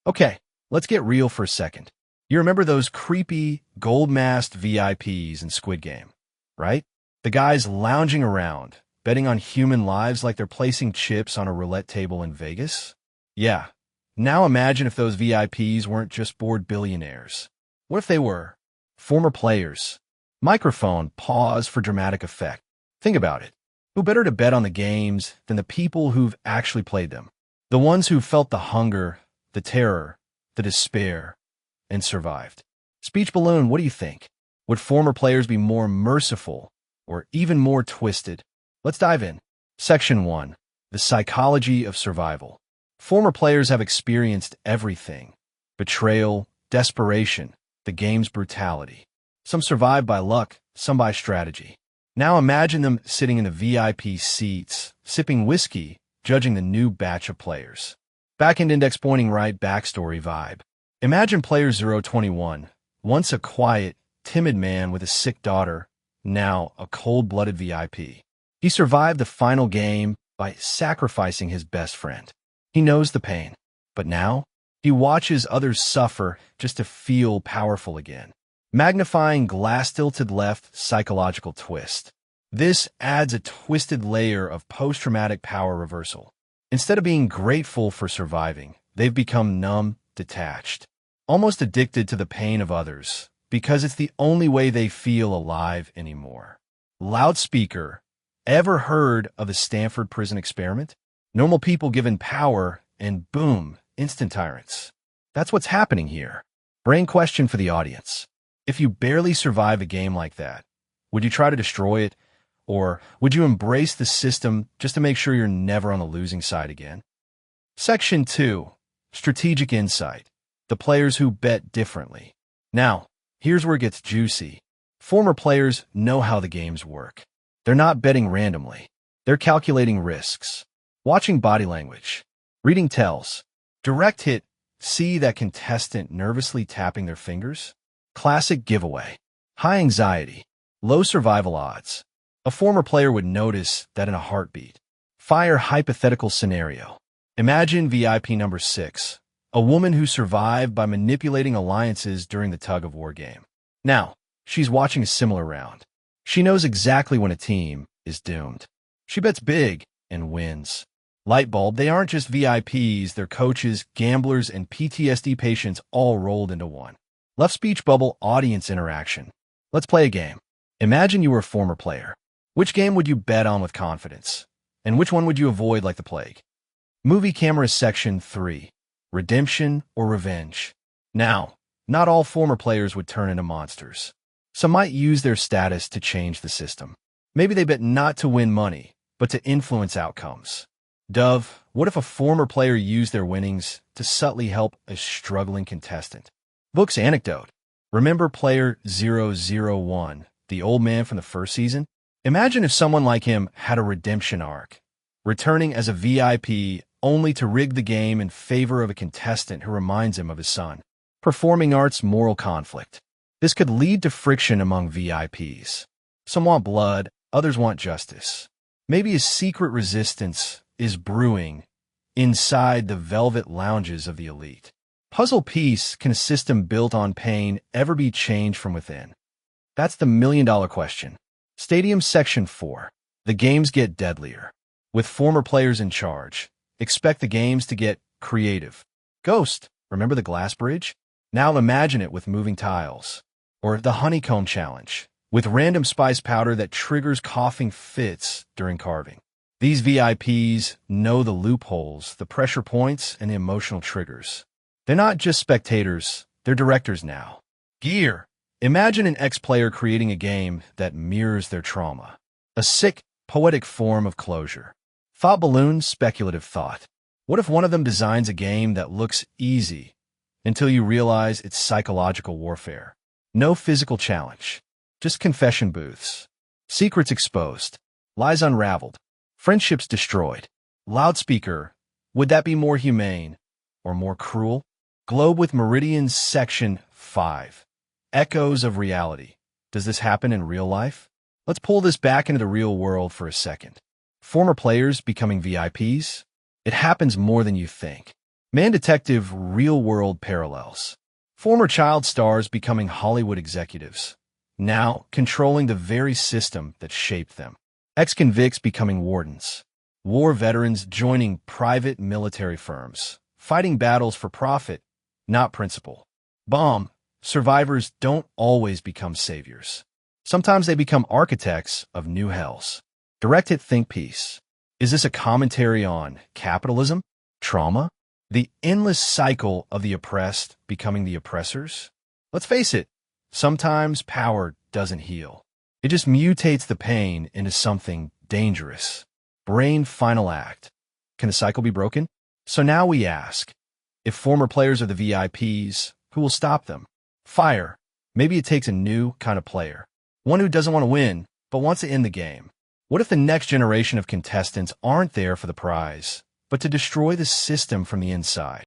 Okay, let's get real for a second. You remember those creepy, gold-masked VIPs in Squid Game, right? The guys lounging around, betting on human lives like they're placing chips on a roulette table in Vegas? Yeah. Now imagine if those VIPs weren't just bored billionaires. What if they were? Former players. Microphone, pause for dramatic effect. Think about it. Who better to bet on the games than the people who've actually played them? The ones who felt the hunger, the terror, the despair, and survived. Speech balloon, what do you think? Would former players be more merciful or even more twisted? Let's dive in. Section 1. The psychology of survival. Former players have experienced everything. Betrayal, desperation, the game's brutality. Some survive by luck, some by strategy. Now imagine them sitting in the VIP seats, sipping whiskey, judging the new batch of players. Back-end index pointing right, backstory vibe. Imagine player 021, once a quiet, timid man with a sick daughter, now a cold-blooded VIP. He survived the final game by sacrificing his best friend. He knows the pain, but now he watches others suffer just to feel powerful again. Magnifying glass tilted left psychological twist. This adds a twisted layer of post-traumatic power reversal. Instead of being grateful for surviving, they've become numb, detached, almost addicted to the pain of others, because it's the only way they feel alive anymore. Loudspeaker. Ever heard of the Stanford prison experiment? Normal people given power, and boom, instant tyrants. That's what's happening here. Brain question for the audience. If you barely survive a game like that, would you try to destroy it? Or would you embrace the system just to make sure you're never on the losing side again? Section 2. Strategic insight. The players who bet differently. Now, here's where it gets juicy. Former players know how the games work. They're not betting randomly. They're calculating risks. Watching body language. Reading tells. Direct hit. See that contestant nervously tapping their fingers? Classic giveaway. High anxiety. Low survival odds. A former player would notice that in a heartbeat. Fire hypothetical scenario. Imagine VIP number 6, a woman who survived by manipulating alliances during the tug-of-war game. Now, she's watching a similar round. She knows exactly when a team is doomed. She bets big and wins. Light bulb, they aren't just VIPs, they're coaches, gamblers, and PTSD patients all rolled into one. Left speech bubble audience interaction. Let's play a game. Imagine you were a former player. Which game would you bet on with confidence? And which one would you avoid like the plague? Movie camera section 3. Redemption or revenge. Now, not all former players would turn into monsters. Some might use their status to change the system. Maybe they bet not to win money, but to influence outcomes. Dove, what if a former player used their winnings to subtly help a struggling contestant? Book's anecdote. Remember player 001, the old man from the first season? Imagine if someone like him had a redemption arc, returning as a VIP only to rig the game in favor of a contestant who reminds him of his son. Performing arts moral conflict. This could lead to friction among VIPs. Some want blood, others want justice. Maybe a secret resistance is brewing inside the velvet lounges of the elite. Puzzle piece, can a system built on pain ever be changed from within? That's the million-dollar question. Stadium Section 4. The games get deadlier. With former players in charge, expect the games to get creative. Ghost, remember the glass bridge? Now imagine it with moving tiles. Or the honeycomb challenge, with random spice powder that triggers coughing fits during carving. These VIPs know the loopholes, the pressure points, and the emotional triggers. They're not just spectators, they're directors now. Gear. Imagine an ex-player creating a game that mirrors their trauma. A sick, poetic form of closure. Thought balloon, speculative thought. What if one of them designs a game that looks easy until you realize it's psychological warfare? No physical challenge, just confession booths. Secrets exposed, lies unraveled, friendships destroyed. Loudspeaker, would that be more humane or more cruel? Globe with meridians section 5. Echoes of reality. Does this happen in real life? Let's pull this back into the real world for a second. Former players becoming VIPs? It happens more than you think. Man Detective real-world parallels. Former child stars becoming Hollywood executives, now controlling the very system that shaped them. Ex-convicts becoming wardens. War veterans joining private military firms, fighting battles for profit, not principle. Bomb. Survivors don't always become saviors. Sometimes they become architects of new hells. Direct-hit think piece. Is this a commentary on capitalism? Trauma? The endless cycle of the oppressed becoming the oppressors? Let's face it, sometimes power doesn't heal. It just mutates the pain into something dangerous. Brain final act. Can the cycle be broken? So now we ask, if former players are the VIPs, who will stop them? Fire. Maybe it takes a new kind of player. One who doesn't want to win, but wants to end the game. What if the next generation of contestants aren't there for the prize, but to destroy the system from the inside?